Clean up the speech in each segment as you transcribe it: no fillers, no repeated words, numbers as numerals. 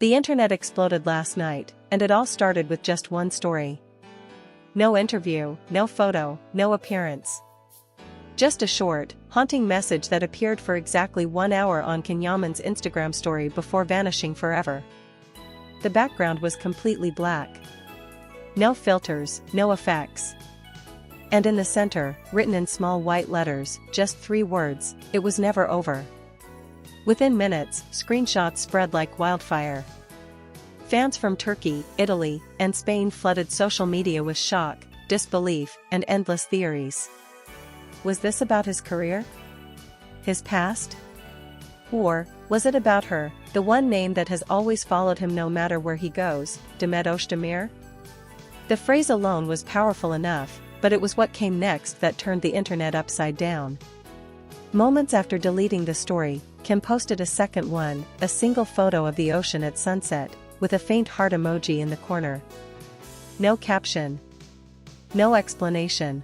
The internet exploded last night, and it all started with just one story. No interview, no photo, no appearance. Just a short, haunting message that appeared for exactly 1 hour on Yaman's Instagram story before vanishing forever. The background was completely black. No filters, no effects. And in the center, written in small white letters, just 3 words, "It was never over." Within minutes, screenshots spread like wildfire. Fans from Turkey, Italy, and Spain flooded social media with shock, disbelief, and endless theories. Was this about his career? His past? Or was it about her, the one name that has always followed him no matter where he goes, Demet Özdemir? The phrase alone was powerful enough, but it was what came next that turned the internet upside down. Moments after deleting the story, Kim posted a second one, a single photo of the ocean at sunset, with a faint heart emoji in the corner. No caption. No explanation.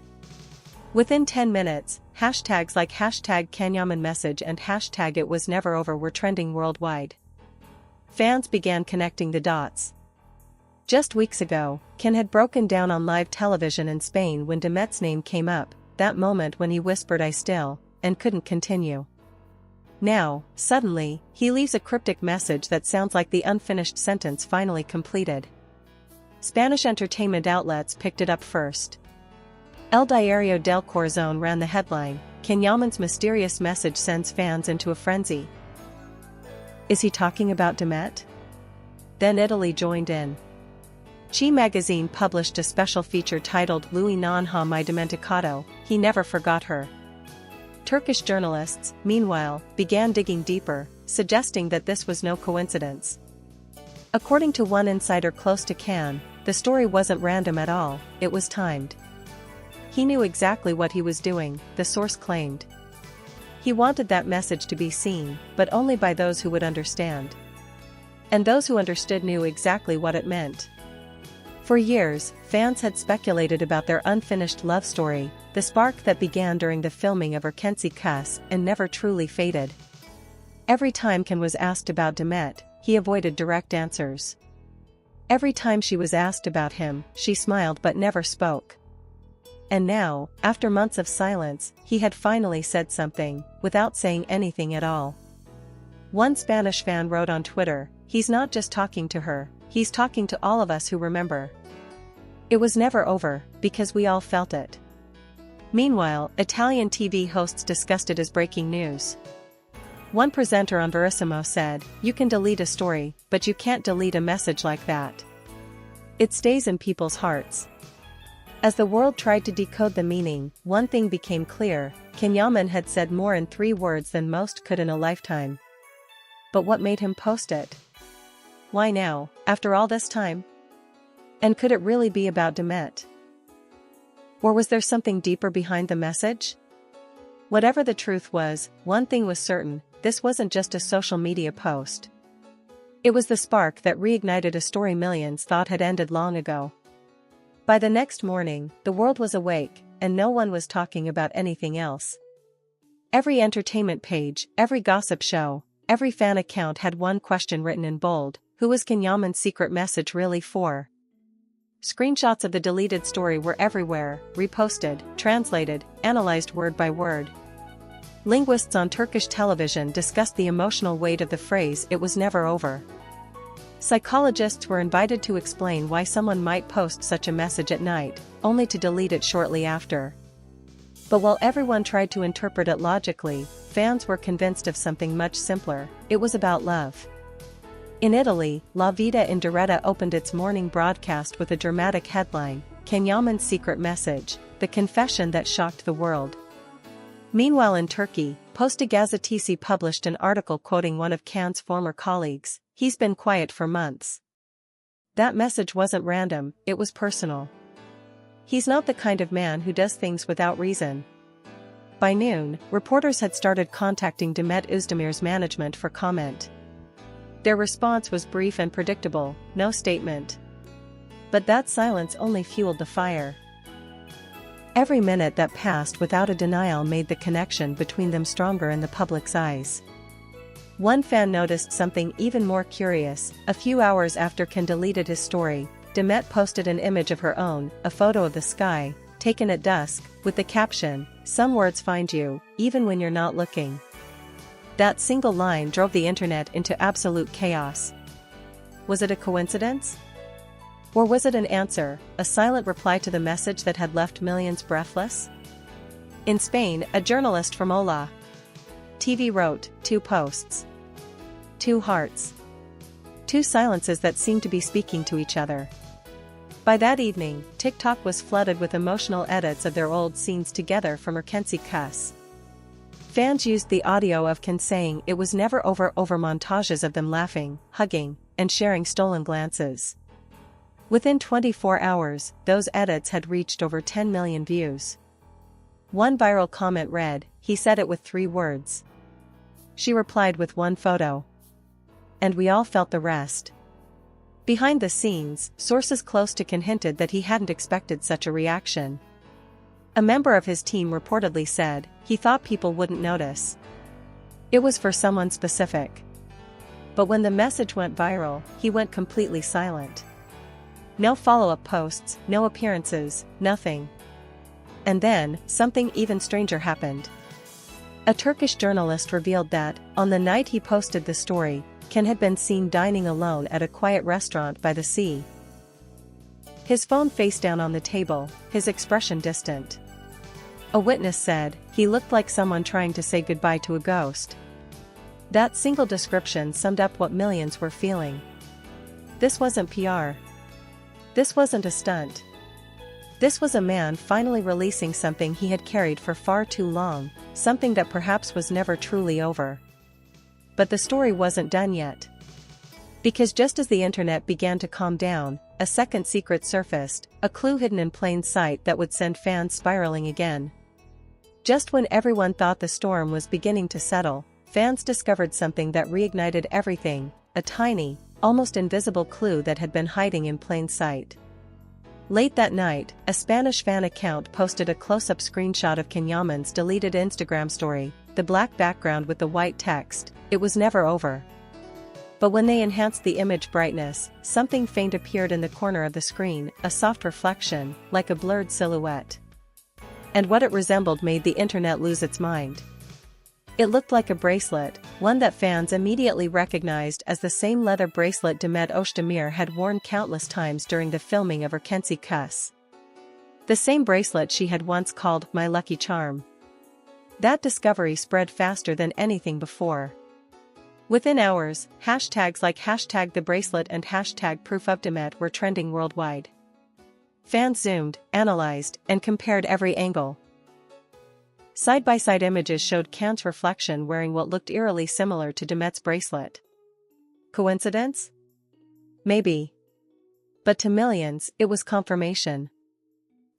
Within 10 minutes, hashtags like #KenYamanMessage and #ItWasNeverOver were trending worldwide. Fans began connecting the dots. Just weeks ago, Ken had broken down on live television in Spain when Demet's name came up, that moment when he whispered "I still," and couldn't continue. Now, suddenly, he leaves a cryptic message that sounds like the unfinished sentence finally completed. Spanish entertainment outlets picked it up first. El Diario del Corazón ran the headline, "Ken Yaman's mysterious message sends fans into a frenzy." Is he talking about Demet? Then Italy joined in. Chi magazine published a special feature titled "Lui non ha mai dimenticato," he never forgot her. Turkish journalists, meanwhile, began digging deeper, suggesting that this was no coincidence. According to one insider close to Ken, the story wasn't random at all, it was timed. He knew exactly what he was doing, the source claimed. He wanted that message to be seen, but only by those who would understand. And those who understood knew exactly what it meant. For years, fans had speculated about their unfinished love story, the spark that began during the filming of Erkenci Kuss and never truly faded. Every time Ken was asked about Demet, he avoided direct answers. Every time she was asked about him, she smiled but never spoke. And now, after months of silence, he had finally said something, without saying anything at all. One Spanish fan wrote on Twitter, "He's not just talking to her, he's talking to all of us who remember. It was never over, because we all felt it." Meanwhile, Italian TV hosts discussed it as breaking news. One presenter on Verissimo said, "You can delete a story, but you can't delete a message like that. It stays in people's hearts." As the world tried to decode the meaning, one thing became clear: Ken Yaman had said more in 3 words than most could in a lifetime. But what made him post it? Why now, after all this time? And could it really be about Demet? Or was there something deeper behind the message? Whatever the truth was, one thing was certain: this wasn't just a social media post. It was the spark that reignited a story millions thought had ended long ago. By the next morning, the world was awake, and no one was talking about anything else. Every entertainment page, every gossip show, every fan account had one question written in bold: who was Ken Yaman's secret message really for? Screenshots of the deleted story were everywhere, reposted, translated, analyzed word by word. Linguists on Turkish television discussed the emotional weight of the phrase "it was never over." Psychologists were invited to explain why someone might post such a message at night, only to delete it shortly after. But while everyone tried to interpret it logically, fans were convinced of something much simpler: it was about love. In Italy, La Vita in Diretta opened its morning broadcast with a dramatic headline, "Ken Yaman's secret message, the confession that shocked the world." Meanwhile in Turkey, Posta Gazetesi published an article quoting one of Ken's former colleagues: "He's been quiet for months." That message wasn't random, it was personal. He's not the kind of man who does things without reason. By noon, reporters had started contacting Demet Özdemir's management for comment. Their response was brief and predictable: no statement. But that silence only fueled the fire. Every minute that passed without a denial made the connection between them stronger in the public's eyes. One fan noticed something even more curious. A few hours after Can deleted his story, Demet posted an image of her own, a photo of the sky, taken at dusk, with the caption, "Some words find you, even when you're not looking." That single line drove the internet into absolute chaos. Was it a coincidence? Or was it an answer, a silent reply to the message that had left millions breathless? In Spain, a journalist from Hola TV wrote, 2 posts. 2 hearts. 2 silences that seemed to be speaking to each other. By that evening, TikTok was flooded with emotional edits of their old scenes together from Urkency Cuss. Fans used the audio of Can saying it was never over montages of them laughing, hugging, and sharing stolen glances. Within 24 hours, those edits had reached over 10 million views. One viral comment read, "He said it with 3 words. She replied with 1 photo. And we all felt the rest." Behind the scenes, sources close to Can hinted that he hadn't expected such a reaction. A member of his team reportedly said, he thought people wouldn't notice. It was for someone specific. But when the message went viral, he went completely silent. No follow-up posts, no appearances, nothing. And then, something even stranger happened. A Turkish journalist revealed that, on the night he posted the story, Can had been seen dining alone at a quiet restaurant by the sea. His phone face down on the table, his expression distant. A witness said, he looked like someone trying to say goodbye to a ghost. That single description summed up what millions were feeling. This wasn't PR. This wasn't a stunt. This was a man finally releasing something he had carried for far too long, something that perhaps was never truly over. But the story wasn't done yet. Because just as the internet began to calm down, a second secret surfaced, a clue hidden in plain sight that would send fans spiraling again. Just when everyone thought the storm was beginning to settle, fans discovered something that reignited everything, a tiny, almost invisible clue that had been hiding in plain sight. Late that night, a Spanish fan account posted a close-up screenshot of Yaman's deleted Instagram story, the black background with the white text, "It was never over." But when they enhanced the image brightness, something faint appeared in the corner of the screen, a soft reflection, like a blurred silhouette. And what it resembled made the internet lose its mind. It looked like a bracelet, one that fans immediately recognized as the same leather bracelet Demet Özdemir had worn countless times during the filming of Urkency Cuss. The same bracelet she had once called "my lucky charm." That discovery spread faster than anything before. Within hours, hashtags like #thebracelet and #proofofdemet were trending worldwide. Fans zoomed, analyzed, and compared every angle. Side-by-side images showed Can's reflection wearing what looked eerily similar to Demet's bracelet. Coincidence? Maybe. But to millions, it was confirmation.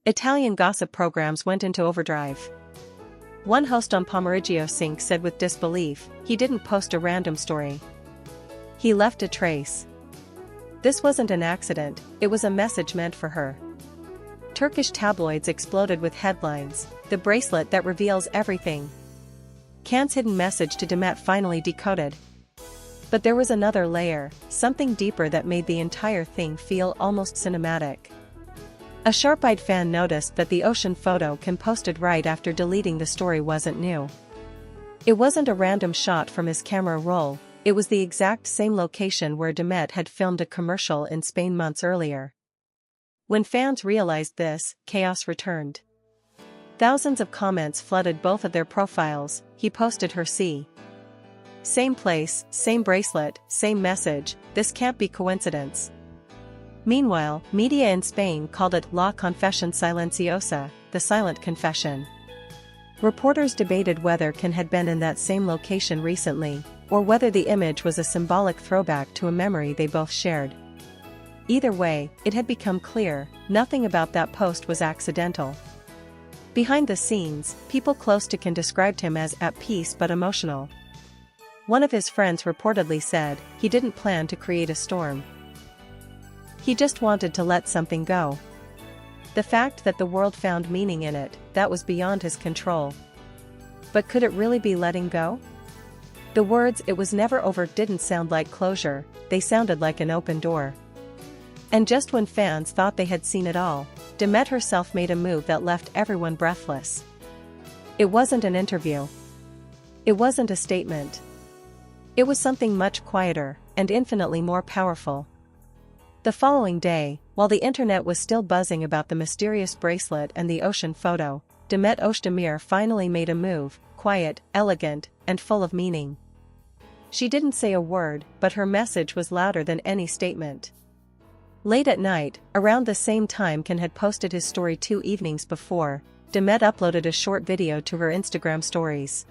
Italian gossip programs went into overdrive. One host on Pomeriggio Sync said with disbelief, he didn't post a random story. He left a trace. This wasn't an accident, it was a message meant for her. Turkish tabloids exploded with headlines, "The bracelet that reveals everything." Can's hidden message to Demet finally decoded. But there was another layer, something deeper that made the entire thing feel almost cinematic. A sharp-eyed fan noticed that the ocean photo Can posted right after deleting the story wasn't new. It wasn't a random shot from his camera roll, it was the exact same location where Demet had filmed a commercial in Spain months earlier. When fans realized this, chaos returned. Thousands of comments flooded both of their profiles. He posted her see. Same place, same bracelet, same message, this can't be coincidence. Meanwhile, media in Spain called it La Confesión Silenciosa, the silent confession. Reporters debated whether Can had been in that same location recently, or whether the image was a symbolic throwback to a memory they both shared. Either way, it had become clear, nothing about that post was accidental. Behind the scenes, people close to Can described him as at peace but emotional. One of his friends reportedly said, he didn't plan to create a storm. He just wanted to let something go. The fact that the world found meaning in it, that was beyond his control. But could it really be letting go? The words "it was never over" didn't sound like closure, they sounded like an open door. And just when fans thought they had seen it all, Demet herself made a move that left everyone breathless. It wasn't an interview. It wasn't a statement. It was something much quieter, and infinitely more powerful. The following day, while the internet was still buzzing about the mysterious bracelet and the ocean photo, Demet Özdemir finally made a move, quiet, elegant, and full of meaning. She didn't say a word, but her message was louder than any statement. Late at night, around the same time Ken had posted his story 2 evenings before, Demet uploaded a short video to her Instagram stories.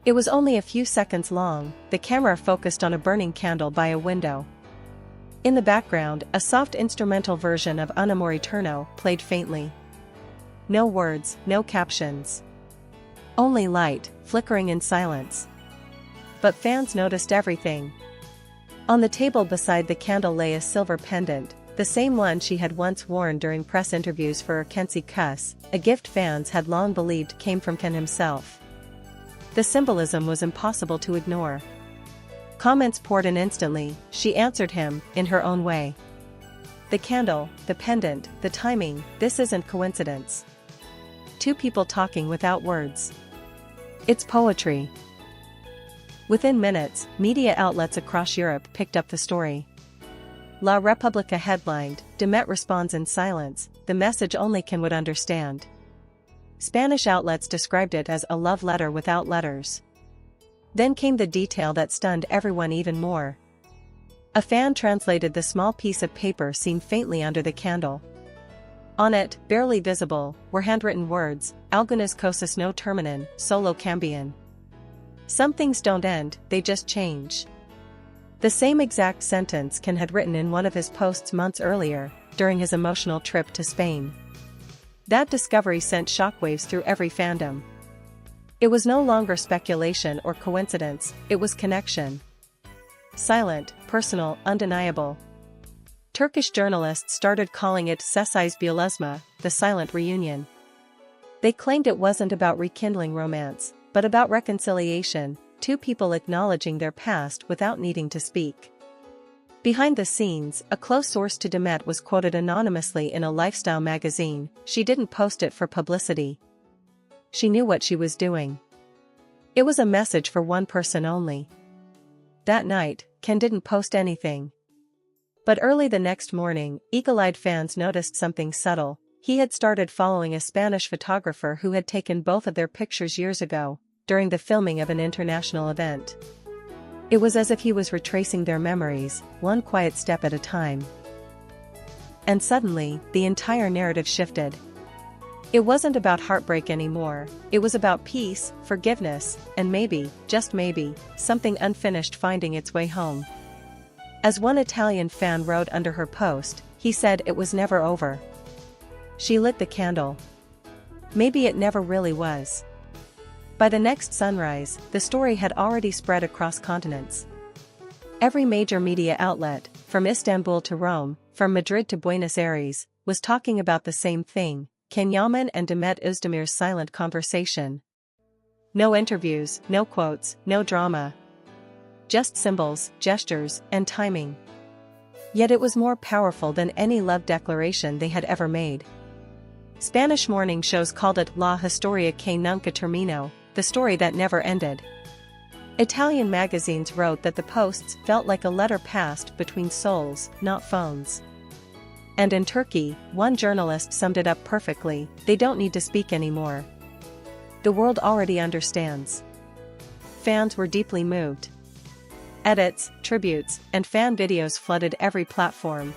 It was only a few seconds long, the camera focused on a burning candle by a window. In the background, a soft instrumental version of Un Amor Eterno played faintly. No words, no captions. Only light, flickering in silence. But fans noticed everything. On the table beside the candle lay a silver pendant, the same one she had once worn during press interviews for Kensi Kuss, a gift fans had long believed came from Ken himself. The symbolism was impossible to ignore. Comments poured in instantly, she answered him, in her own way. The candle, the pendant, the timing, this isn't coincidence. 2 people talking without words. It's poetry. Within minutes, media outlets across Europe picked up the story. La Repubblica headlined, Demet responds in silence, the message only Ken would understand. Spanish outlets described it as a love letter without letters. Then came the detail that stunned everyone even more. A fan translated the small piece of paper seen faintly under the candle. On it, barely visible, were handwritten words, Algunas cosas no terminan, solo cambian. Some things don't end, they just change. The same exact sentence Ken had written in one of his posts months earlier, during his emotional trip to Spain. That discovery sent shockwaves through every fandom. It was no longer speculation or coincidence, it was connection. Silent, personal, undeniable. Turkish journalists started calling it Sessiz Buluşma, the silent reunion. They claimed it wasn't about rekindling romance, but about reconciliation, 2 people acknowledging their past without needing to speak. Behind the scenes, a close source to Demet was quoted anonymously in a lifestyle magazine. She didn't post it for publicity. She knew what she was doing. It was a message for one person only. That night, Ken didn't post anything. But early the next morning, eagle-eyed fans noticed something subtle. He had started following a Spanish photographer who had taken both of their pictures years ago, during the filming of an international event. It was as if he was retracing their memories, one quiet step at a time. And suddenly, the entire narrative shifted. It wasn't about heartbreak anymore, it was about peace, forgiveness, and maybe, just maybe, something unfinished finding its way home. As one Italian fan wrote under her post, he said it was never over. She lit the candle. Maybe it never really was. By the next sunrise, the story had already spread across continents. Every major media outlet, from Istanbul to Rome, from Madrid to Buenos Aires, was talking about the same thing, Yaman and Demet Özdemir's silent conversation. No interviews, no quotes, no drama. Just symbols, gestures, and timing. Yet it was more powerful than any love declaration they had ever made. Spanish morning shows called it La Historia que nunca terminó, the story that never ended. Italian magazines wrote that the posts felt like a letter passed between souls, not phones. And in Turkey, one journalist summed it up perfectly, they don't need to speak anymore. The world already understands. Fans were deeply moved. Edits, tributes, and fan videos flooded every platform.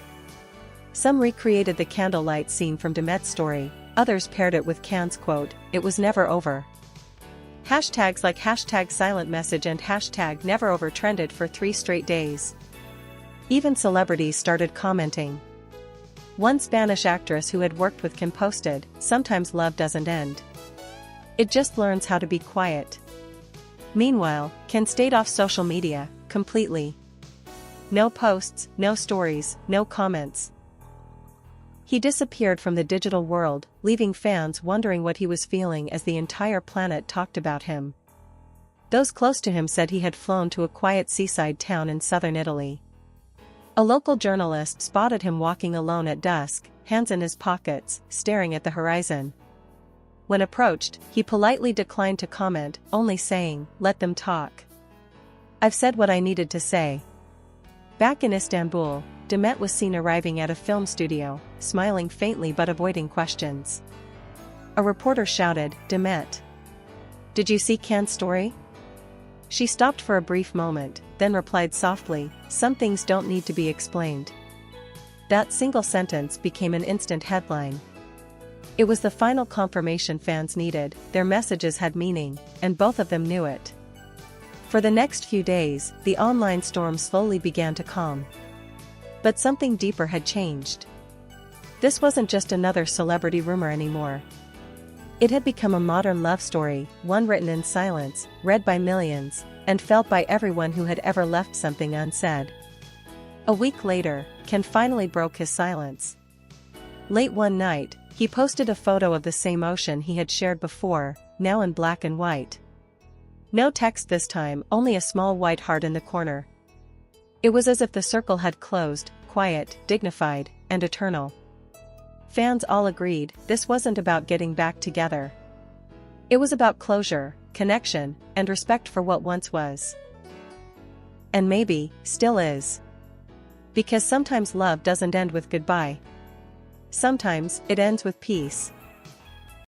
Some recreated the candlelight scene from Demet's story, others paired it with Can's quote, "It was never over." Hashtags like #SilentMessage and #NeverOver trended for 3 straight days. Even celebrities started commenting. One Spanish actress who had worked with Ken posted, "Sometimes love doesn't end. It just learns how to be quiet." Meanwhile, Ken stayed off social media, completely. No posts, no stories, no comments. He disappeared from the digital world, leaving fans wondering what he was feeling as the entire planet talked about him. Those close to him said he had flown to a quiet seaside town in southern Italy. A local journalist spotted him walking alone at dusk, hands in his pockets, staring at the horizon. When approached, he politely declined to comment, only saying, "Let them talk. I've said what I needed to say." Back in Istanbul, Demet was seen arriving at a film studio, smiling faintly but avoiding questions. A reporter shouted, "Demet, did you see Can's story?" She stopped for a brief moment, then replied softly, "Some things don't need to be explained." That single sentence became an instant headline. It was the final confirmation fans needed. Their messages had meaning, and both of them knew it. For the next few days, the online storm slowly began to calm. But something deeper had changed. This wasn't just another celebrity rumor anymore. It had become a modern love story, one written in silence, read by millions, and felt by everyone who had ever left something unsaid. A week later, Can finally broke his silence. Late one night, he posted a photo of the same ocean he had shared before, now in black and white. No text this time, only a small white heart in the corner. It was as if the circle had closed, quiet, dignified, and eternal. Fans all agreed, this wasn't about getting back together. It was about closure, connection, and respect for what once was. And maybe, still is. Because sometimes love doesn't end with goodbye. Sometimes, it ends with peace.